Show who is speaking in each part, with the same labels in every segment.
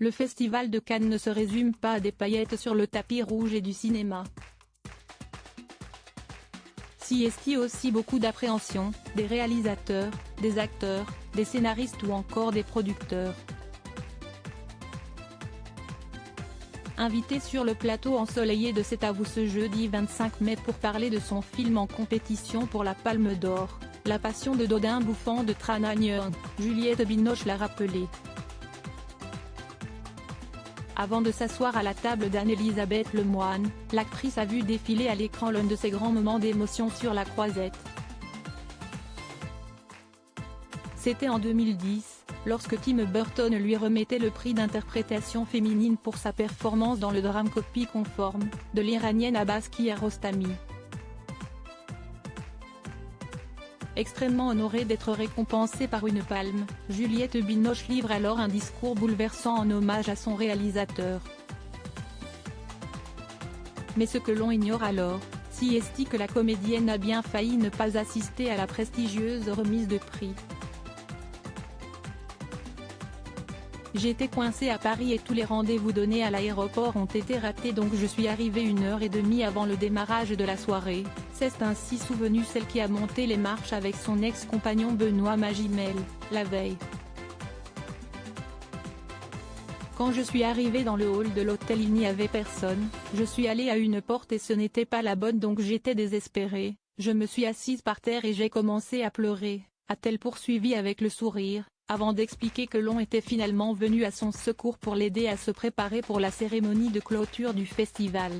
Speaker 1: Le festival de Cannes ne se résume pas à des paillettes sur le tapis rouge et du cinéma. S'y est aussi beaucoup d'appréhension, des réalisateurs, des acteurs, des scénaristes ou encore des producteurs. Invité sur le plateau ensoleillé de C'est à vous ce jeudi 25 mai pour parler de son film en compétition pour la Palme d'Or, La Passion de Dodin bouffant de Tran Anh, Juliette Binoche l'a rappelé. Avant de s'asseoir à la table d'Anne-Elisabeth Lemoine, l'actrice a vu défiler à l'écran l'un de ses grands moments d'émotion sur la croisette. C'était en 2010, lorsque Tim Burton lui remettait le prix d'interprétation féminine pour sa performance dans le drame Copie conforme, de l'Iranienne Abbas Kiarostami. Extrêmement honorée d'être récompensée par une palme, Juliette Binoche livre alors un discours bouleversant en hommage à son réalisateur. Mais ce que l'on ignore alors, c'est que la comédienne a bien failli ne pas assister à la prestigieuse remise de prix. J'étais coincée à Paris et tous les rendez-vous donnés à l'aéroport ont été ratés, donc je suis arrivée 1h30 avant le démarrage de la soirée. C'est ainsi souvenue celle qui a monté les marches avec son ex-compagnon Benoît Magimel, la veille. Quand je suis arrivée dans le hall de l'hôtel il n'y avait personne, je suis allée à une porte et ce n'était pas la bonne donc j'étais désespérée, je me suis assise par terre et j'ai commencé à pleurer, a-t-elle poursuivi avec le sourire, avant d'expliquer que l'on était finalement venu à son secours pour l'aider à se préparer pour la cérémonie de clôture du festival.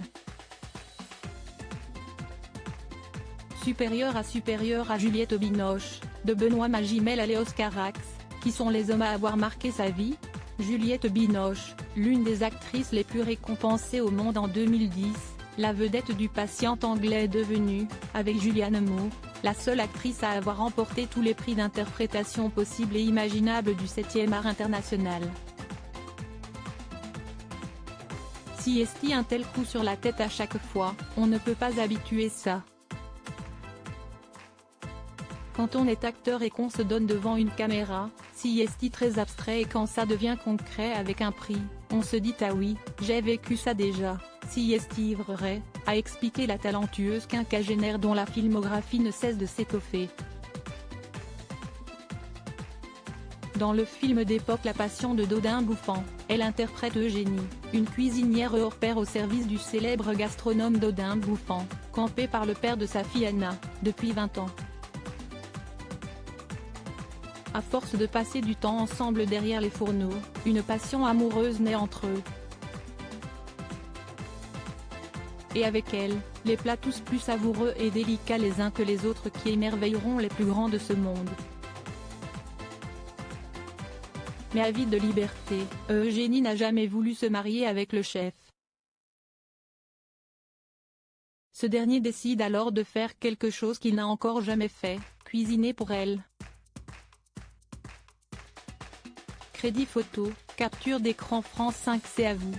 Speaker 1: Supérieur à Juliette Binoche, de Benoît Magimel à Léos Carax, qui sont les hommes à avoir marqué sa vie ? Juliette Binoche, l'une des actrices les plus récompensées au monde en 2010, la vedette du Patient anglais est devenue, avec Julianne Moore, la seule actrice à avoir remporté tous les prix d'interprétation possibles et imaginables du 7e art international. Si un tel coup sur la tête à chaque fois, on ne peut pas habituer ça. Quand on est acteur et qu'on se donne devant une caméra, si très abstrait et quand ça devient concret avec un prix, on se dit ah oui, j'ai vécu ça déjà, si vrai, a expliqué la talentueuse quinquagénaire dont la filmographie ne cesse de s'étoffer. Dans le film d'époque La Passion de Dodin bouffant, elle interprète Eugénie, une cuisinière hors pair au service du célèbre gastronome Dodin bouffant, campé par le père de sa fille Anna, depuis 20 ans. À force de passer du temps ensemble derrière les fourneaux, une passion amoureuse naît entre eux. Et avec elle, les plats tous plus savoureux et délicats les uns que les autres qui émerveilleront les plus grands de ce monde. Mais avide de liberté, Eugénie n'a jamais voulu se marier avec le chef. Ce dernier décide alors de faire quelque chose qu'il n'a encore jamais fait, cuisiner pour elle. Crédit photo, capture d'écran France 5 C'est à vous.